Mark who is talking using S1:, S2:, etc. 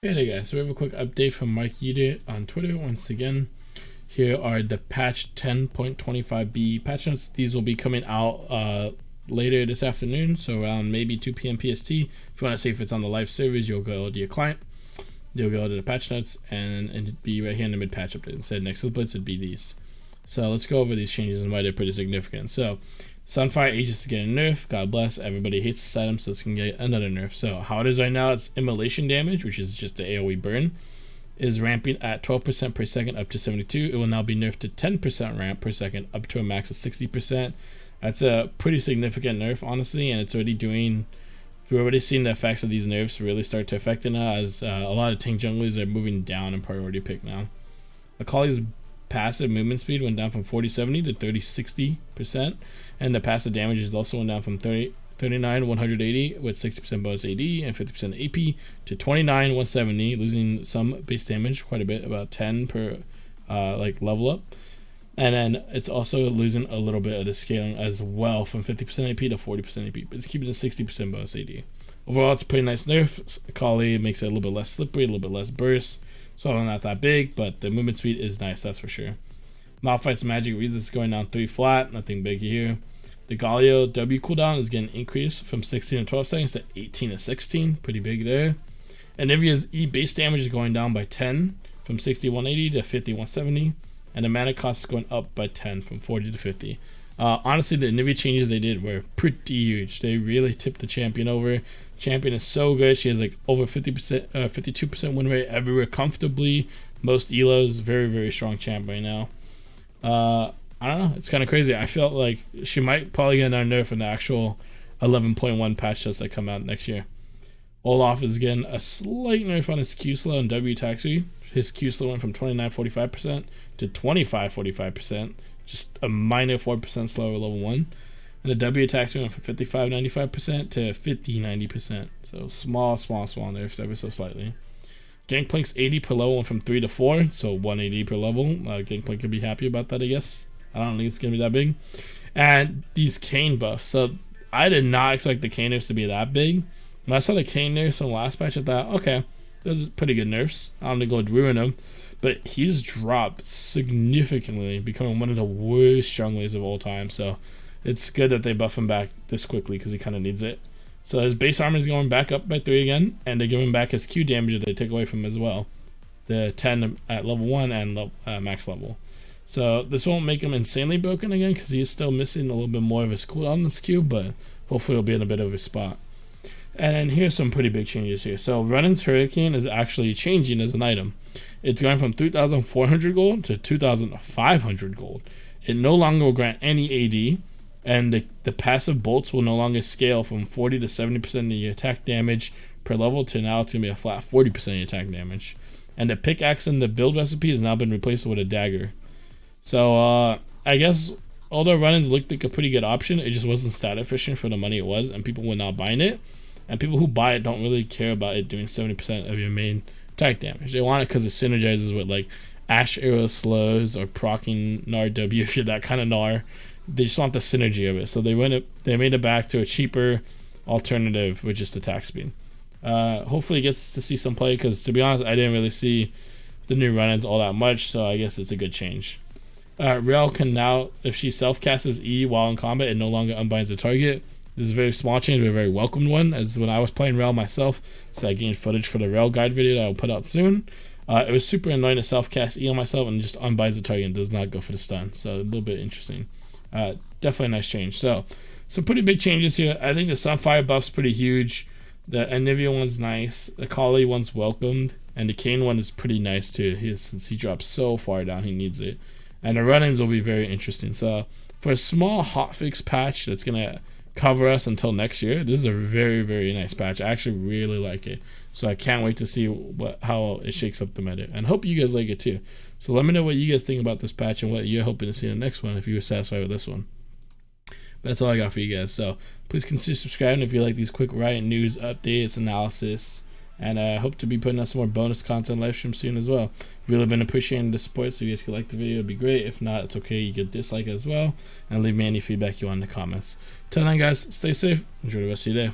S1: Hey there guys, so we have a quick update from Mike Yeater on Twitter. Once again, here are the patch 10.25b patch notes. These will be coming out later this afternoon, so around maybe 2 p.m. PST. If you want to see if it's on the live servers, you'll go to your client, you'll go to the patch notes, and it'd be right here in the mid patch update. Instead of Nexus Blitz, it'd be these. So let's go over these changes and why they're pretty significant. So Sunfire Aegis is getting nerfed. God bless. Everybody hates this item, so it's going to get another nerf. So how it is right now, it's immolation damage, which is just the AoE burn, is ramping at 12% per second up to 72. It will now be nerfed to 10% ramp per second up to a max of 60%. That's a pretty significant nerf, honestly, and it's already doing... We've already seen the effects of these nerfs really start to affect it now, as a lot of tank junglers are moving down in priority pick now. Akali's passive movement speed went down from 40-70 to 30-60%, and the passive damage is also went down from 39-180 with 60% bonus AD and 50% AP to 29-170, losing some base damage, quite a bit, about 10 per like level up. And then it's also losing a little bit of the scaling as well, from 50% AP to 40% AP, but it's keeping the 60% bonus AD. Overall, it's a pretty nice nerf. Akali makes it a little bit less slippery, a little bit less burst. So not that big, but the movement speed is nice, that's for sure. Malphite's magic resist is going down 3 flat, nothing big here. The Galio W cooldown is getting increased from 16 to 12 seconds to 18 to 16, pretty big there. And Nivea's E base damage is going down by 10 from 60-180 to 50-170, and the mana cost is going up by 10 from 40 to 50. Honestly, the Nivea changes they did were pretty huge. They really tipped the champion over. Champion is so good. She has like over 50%, 52% win rate everywhere comfortably. Most elos, very, very strong champ right now. I don't know. It's kind of crazy. I felt like she might probably get another nerf in the actual 11.1 patch tests that come out next year. Olaf is getting a slight nerf on his Q slow and W taxi. His Q slow went from 29-45% to 25-45%. Just a minor 4% slower level 1. And the W taxi went from 55-95% to 50-90%. So small nerfs ever so slightly. Gangplank's 80 per level went from 3 to 4, so 180 per level. Gangplank could be happy about that, I guess. I don't think it's going to be that big. And these Kayn buffs. So I did not expect the Kayn nerfs to be that big. When I saw the Kayn nerfs in the last patch, I thought, okay, those are pretty good nerfs. I don't think it would ruin him. But he's dropped significantly, becoming one of the worst junglers of all time. So it's good that they buff him back this quickly because he kind of needs it. So his base armor is going back up by 3 again, and they give him back his Q damage that they took away from him as well. The 10 at level 1 and max level. So this won't make him insanely broken again because he's still missing a little bit more of his cooldown on this Q, but hopefully he'll be in a bit of a spot. And then here's some pretty big changes here. So Renan's Hurricane is actually changing as an item. It's going from 3,400 gold to 2,500 gold. It no longer will grant any AD, and the passive bolts will no longer scale from 40 to 70% of your attack damage per level to now it's going to be a flat 40% of your attack damage. And the pickaxe in the build recipe has now been replaced with a dagger. So I guess although Renan's looked like a pretty good option, it just wasn't stat efficient for the money it was, and people were not buying it. And people who buy it don't really care about it doing 70% of your main attack damage. They want it because it synergizes with like Ash Arrow slows or proccing Gnar W if you're that kind of Gnar. They just want the synergy of it. So they made it back to a cheaper alternative with just attack speed. Hopefully it gets to see some play because, to be honest, I didn't really see the new run-ins all that much, so I guess it's a good change. Rel can now, if she self-casts E while in combat, it no longer unbinds the target. This is a very small change, but a very welcomed one, as when I was playing Rel myself, so I gained footage for the Rel guide video that I'll put out soon. It was super annoying to self-cast E on myself and just unbinds the target and does not go for the stun, so a little bit interesting. Definitely a nice change. So some pretty big changes here. I think the Sunfire buff's pretty huge. The Anivia one's nice. The Kali one's welcomed. And the Kayn one is pretty nice too, since he drops so far down, he needs it. And the run-ins will be very interesting. So for a small hotfix patch that's going to cover us until next year, this is a very, very nice patch. I actually really like it. So I can't wait to see how it shakes up the meta. And hope you guys like it too. So let me know what you guys think about this patch and what you're hoping to see in the next one if you were satisfied with this one. But that's all I got for you guys. So please consider subscribing if you like these quick Riot news, updates, analysis. And I hope to be putting out some more bonus content live stream soon as well. Really been appreciating the support, so if you guys could like the video, it'd be great. If not, it's okay, you could dislike it as well. And leave me any feedback you want in the comments. Till then guys, stay safe, enjoy the rest of your day.